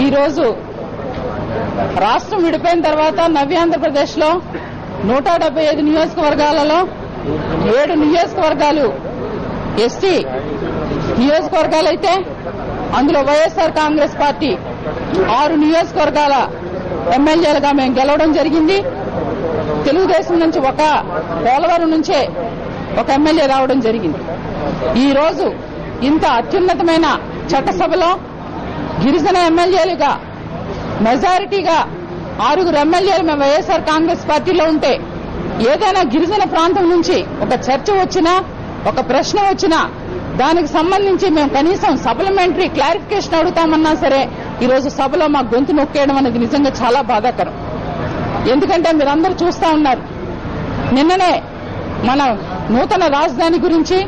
ఈరోజు రాష్ట్రం విడిపోయిన తర్వాత నవ్యాంధ్రప్రదేశ్ లో 175 నియోజకవర్గాలలో 7 నియోజకవర్గాలు ఎస్టీ నియోజకవర్గాలైతే అందులో వైఎస్ఆర్ కాంగ్రెస్ పార్టీ 6 నియోజకవర్గాల ఎమ్మెల్యేలుగా మేము గెలవడం జరిగింది. తెలుగుదేశం నుంచి పోలవరం నుంచే ఒక ఎమ్మెల్యే రావడం జరిగింది. ఈ రోజు ఇంత అత్యున్నతమైన చట్టసభలో గిరిజన ఎమ్మెల్యేలుగా మెజారిటీగా 6 ఎమ్మెల్యేలు మేము వైఎస్ఆర్ కాంగ్రెస్ పార్టీలో ఉంటే ఏదైనా గిరిజన ప్రాంతం నుంచి ఒక చర్చ వచ్చినా ఒక ప్రశ్న వచ్చినా దానికి సంబంధించి మేము కనీసం సప్లిమెంటరీ క్లారిఫికేషన్ అడుగుతామన్నా సరే ఈరోజు సభలో మా గొంతు నొక్కేయడం అనేది నిజంగా చాలా బాధాకరం. ఎందుకంటే మీరందరూ చూస్తా ఉన్నారు, నిన్ననే మన నూతన రాజధాని గురించి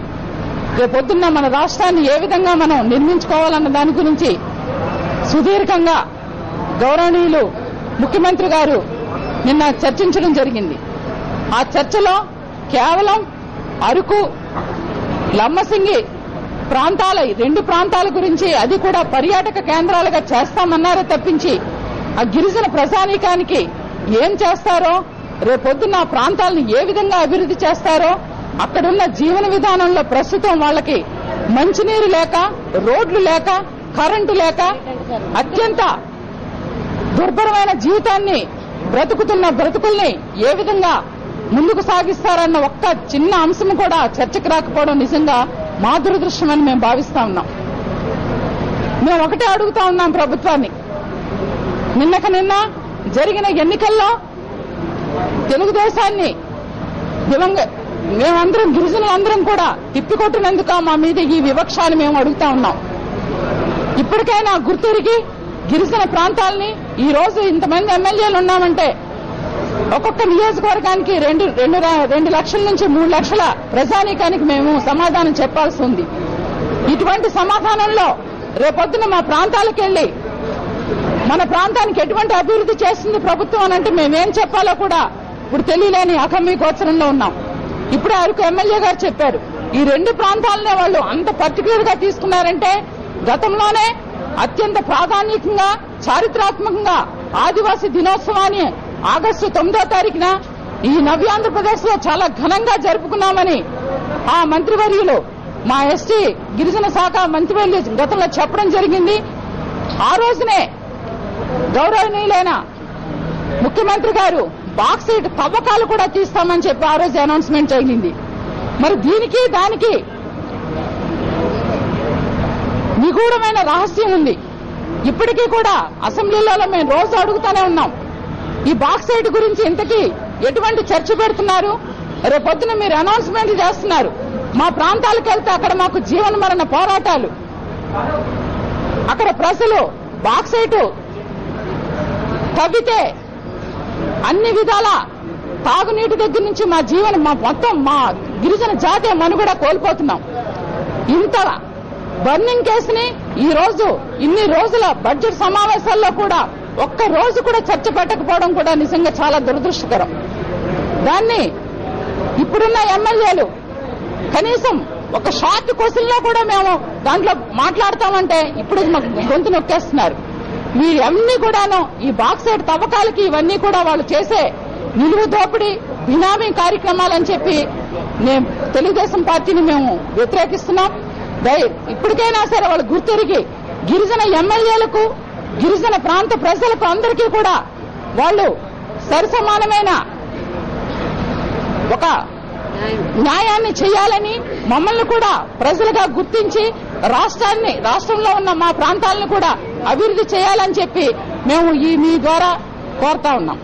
రేపొద్దున్న మన రాష్ట్రాన్ని ఏ విధంగా మనం నిర్మించుకోవాలన్న దాని గురించి సుదీర్ఘంగా గౌరవనీయులు ముఖ్యమంత్రి గారు నిన్న చర్చించడం జరిగింది. ఆ చర్చలో కేవలం అరకు లమ్మసింగి ప్రాంతాల 2 ప్రాంతాల గురించి అది కూడా పర్యాటక కేంద్రాలుగా చేస్తామన్నారే తప్పించి ఆ గిరిజన ప్రజానీకానికి ఏం చేస్తారో రేపొద్దున్న ఆ ప్రాంతాలను ఏ విధంగా అభివృద్ధి చేస్తారో అక్కడున్న జీవన విధానంలో ప్రస్తుతం వాళ్ళకి మంచినీరు లేక రోడ్లు లేక కరెంటు లేక అత్యంత దుర్భరమైన జీవితాన్ని బ్రతుకుతున్న బ్రతుకుల్ని ఏ విధంగా ముందుకు సాగిస్తారన్న ఒక్క చిన్న అంశం కూడా చర్చకు రాకపోవడం నిజంగా మా దురదృష్టమని మేము భావిస్తా ఉన్నాం. మేము ఒకటే అడుగుతా ఉన్నాం ప్రభుత్వాన్ని, నిన్న జరిగిన ఎన్నికల్లో తెలుగుదేశాన్ని మేమందరం గిరిజనులందరం కూడా తిప్పికొట్టినందుకు మా మీద ఈ వివక్ష అని మేము అడుగుతా ఉన్నాం. ఇప్పటికైనా గుర్తిరిగి గిరిజన ప్రాంతాలని ఈ రోజు ఇంతమంది ఎమ్మెల్యేలు ఉన్నామంటే ఒక్కొక్క నియోజకవర్గానికి 2 లక్షల నుంచి 3 లక్షల ప్రజానీకానికి మేము సమాధానం చెప్పాల్సి ఉంది. ఇటువంటి సమాధానంలో రేపొద్దున మా ప్రాంతాలకు వెళ్లి మన ప్రాంతానికి ఎటువంటి అభివృద్ధి చేస్తుంది ప్రభుత్వం అని అంటే మేమేం చెప్పాలో కూడా ఇప్పుడు తెలియలేని అకమ్మి గోచరంలో ఉన్నాం. ఇప్పుడే అరకు ఎమ్మెల్యే గారు చెప్పారు, ఈ 2 ప్రాంతాలనే వాళ్ళు అంత పర్టికులర్ గా తీసుకున్నారంటే గతంలోనే అత్యంత ప్రాధాన్యకంగా చారిత్రాత్మకంగా ఆదివాసీ దినోత్సవాన్ని ఆగస్టు 9వ తారీఖున ఈ నవ్యాంధ్రప్రదేశ్ లో చాలా ఘనంగా జరుపుకున్నామని ఆ మంత్రివర్యులు మా ఎస్టీ గిరిజన శాఖ మంత్రివర్యులు గతంలో చెప్పడం జరిగింది. ఆ రోజునే గౌరవనీయులైన ముఖ్యమంత్రి గారు బాక్సైట్ తవ్వకాలు కూడా తీస్తామని చెప్పి ఆ రోజు అనౌన్స్మెంట్ జరిగింది. మరి దీనికి దానికి నిగూఢమైన రహస్యం ఉంది. ఇప్పటికీ కూడా అసెంబ్లీలో మేము రోజు అడుగుతూనే ఉన్నాం, ఈ బాక్సైట్ గురించి ఇంతకీ ఎటువంటి చర్చ పెడుతున్నారు? రేపొద్దున మీరు అనౌన్స్మెంట్లు చేస్తున్నారు, మా ప్రాంతాలకు వెళ్తే అక్కడ మాకు జీవన మరణ పోరాటాలు, అక్కడ ప్రజలు బాక్సైట్ తవ్వితే అన్ని విధాల తాగునీటి దగ్గర నుంచి మా గిరిజన జాతి మనుగడ కోల్పోతున్నాం. ఇంత బర్నింగ్ కేసుని ఈ రోజు ఇన్ని రోజుల బడ్జెట్ సమావేశాల్లో కూడా ఒక్క రోజు కూడా చర్చ పెట్టకపోవడం కూడా నిజంగా చాలా దురదృష్టకరం. దాన్ని ఇప్పుడున్న ఎమ్మెల్యేలు కనీసం ఒక షార్ట్ క్వశ్చన్ లో కూడా మేము దాంట్లో మాట్లాడతామంటే ఇప్పుడు గొంతు నొక్కేస్తున్నారు. వీరన్నీ కూడాను ఈ బాక్సైట్ తవ్వకాలకి ఇవన్నీ కూడా వాళ్ళు చేసే నిలువు దోపిడీ బినామీ కార్యక్రమాలని చెప్పి తెలుగుదేశం పార్టీని మేము వ్యతిరేకిస్తున్నాం. ఇప్పటికైనా సరే వాళ్ళు గుర్తెరిగి గిరిజన ఎమ్మెల్యేలకు గిరిజన ప్రాంత ప్రజలకు అందరికీ కూడా వాళ్ళు సరిసమానమైన ఒక న్యాయాన్ని చేయాలని మమ్మల్ని కూడా ప్రజలుగా గుర్తించి రాష్ట్రంలో ఉన్న మా ప్రాంతాలను కూడా అభివృద్ధి చేయాలని చెప్పి మేము మీ ద్వారా కోరుతా ఉన్నాం.